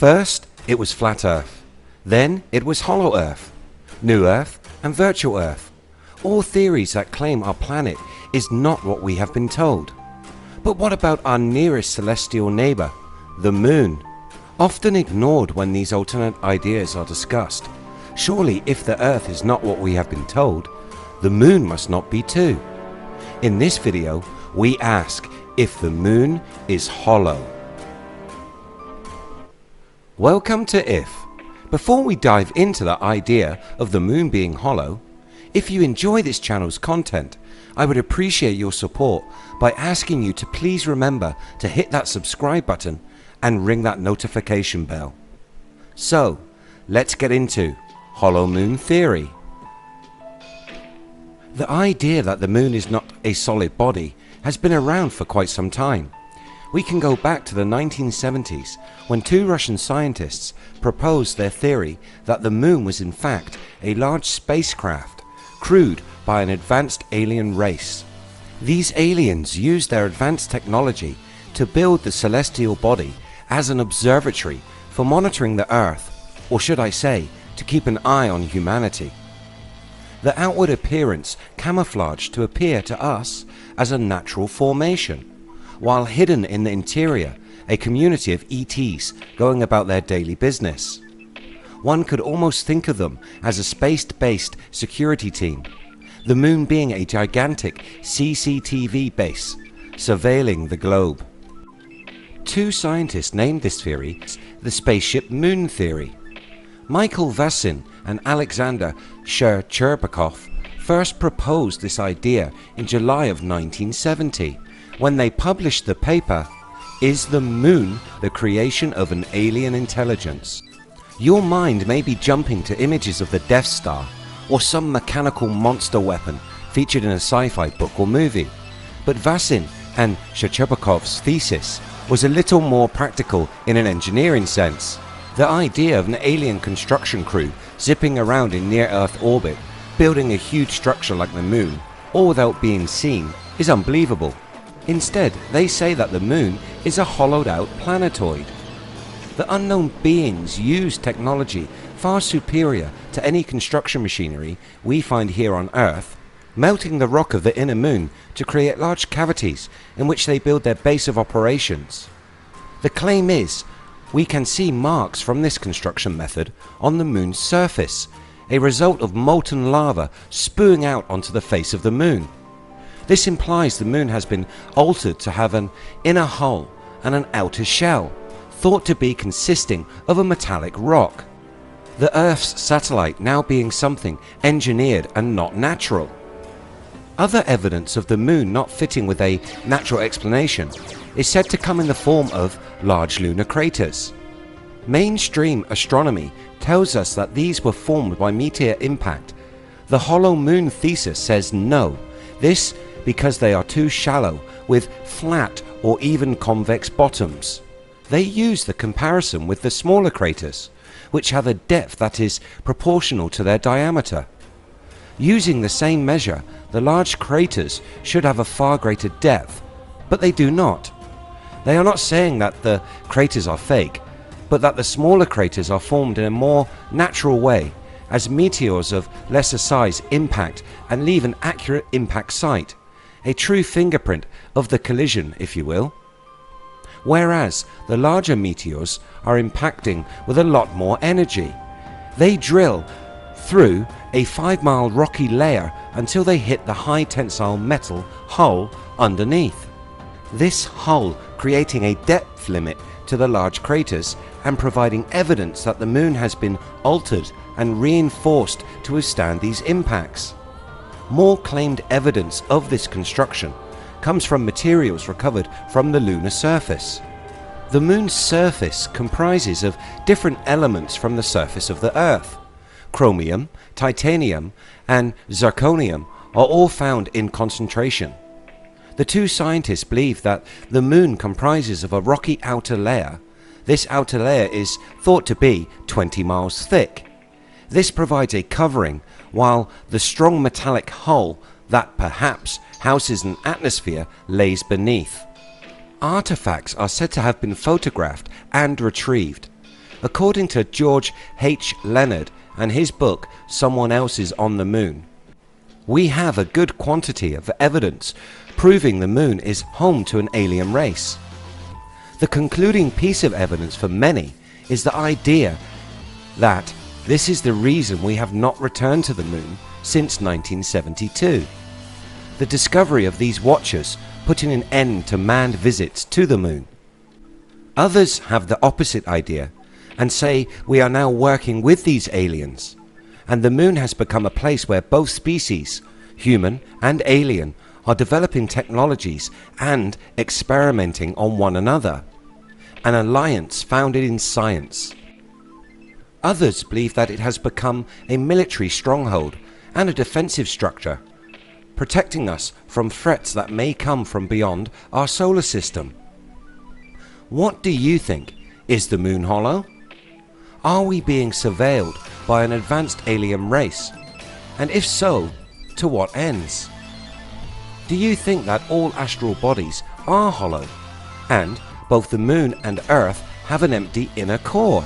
First, it was flat Earth. Then it was hollow Earth, new Earth and virtual Earth. All theories that claim our planet is not what we have been told. But what about our nearest celestial neighbour, the Moon? Often ignored when these alternate ideas are discussed. Surely if the Earth is not what we have been told, the Moon must not be too. In this video, we ask if the Moon is hollow. Welcome to If. Before we dive into the idea of the Moon being hollow, if you enjoy this channel's content, I would appreciate your support by asking you to please remember to hit that subscribe button and ring that notification bell. So, let's get into Hollow Moon Theory. The idea that the Moon is not a solid body has been around for quite some time. We can go back to the 1970s when two Russian scientists proposed their theory that the Moon was in fact a large spacecraft crewed by an advanced alien race. These aliens used their advanced technology to build the celestial body as an observatory for monitoring the Earth, or should I say, to keep an eye on humanity. The outward appearance camouflaged to appear to us as a natural formation, while hidden in the interior a community of ETs going about their daily business. One could almost think of them as a space-based security team, the Moon being a gigantic CCTV base surveilling the globe. Two scientists named this theory the Spaceship Moon Theory. Michael Vassin and Alexander Shcherbakov first proposed this idea in July of 1970 when they published the paper, "Is the Moon the Creation of an Alien Intelligence?" Your mind may be jumping to images of the Death Star or some mechanical monster weapon featured in a sci-fi book or movie, but Vassin and Shcherbakov's thesis was a little more practical in an engineering sense. The idea of an alien construction crew zipping around in near-Earth orbit, building a huge structure like the Moon, all without being seen, is unbelievable. Instead, they say that the Moon is a hollowed-out planetoid. The unknown beings use technology far superior to any construction machinery we find here on Earth, melting the rock of the inner Moon to create large cavities in which they build their base of operations. The claim is, we can see marks from this construction method on the Moon's surface, a result of molten lava spewing out onto the face of the Moon. This implies the Moon has been altered to have an inner hull and an outer shell, thought to be consisting of a metallic rock. The Earth's satellite now being something engineered and not natural. Other evidence of the Moon not fitting with a natural explanation is said to come in the form of large lunar craters. Mainstream astronomy tells us that these were formed by meteor impact. The hollow Moon thesis says no, this because they are too shallow with flat or even convex bottoms. They use the comparison with the smaller craters, which have a depth that is proportional to their diameter. Using the same measure, the large craters should have a far greater depth, but they do not. They are not saying that the craters are fake, but that the smaller craters are formed in a more natural way, as meteors of lesser size impact and leave an accurate impact site, a true fingerprint of the collision, if you will. Whereas the larger meteors are impacting with a lot more energy. They drill through a 5-mile rocky layer until they hit the high tensile metal hull underneath. This hull creating a depth limit to the large craters and providing evidence that the Moon has been altered and reinforced to withstand these impacts. More claimed evidence of this construction comes from materials recovered from the lunar surface. The Moon's surface comprises of different elements from the surface of the Earth. Chromium, titanium and zirconium are all found in concentration. The two scientists believe that the Moon comprises of a rocky outer layer. This outer layer is thought to be 20 miles thick. This provides a covering, while the strong metallic hull that perhaps houses an atmosphere lays beneath. Artifacts are said to have been photographed and retrieved. According to George H. Leonard and his book Someone Else is on the Moon, we have a good quantity of evidence proving the moon is home to an alien race. The concluding piece of evidence for many is the idea that this is the reason we have not returned to the moon since 1972. The discovery of these watchers putting an end to manned visits to the moon. Others have the opposite idea and say we are now working with these aliens, and the moon has become a place where both species, human and alien, are developing technologies and experimenting on one another, an alliance founded in science. Others believe that it has become a military stronghold and a defensive structure, protecting us from threats that may come from beyond our solar system. What do you think? Is the moon hollow? Are we being surveilled by an advanced alien race? And if so, to what ends? Do you think that all astral bodies are hollow, and both the moon and Earth have an empty inner core?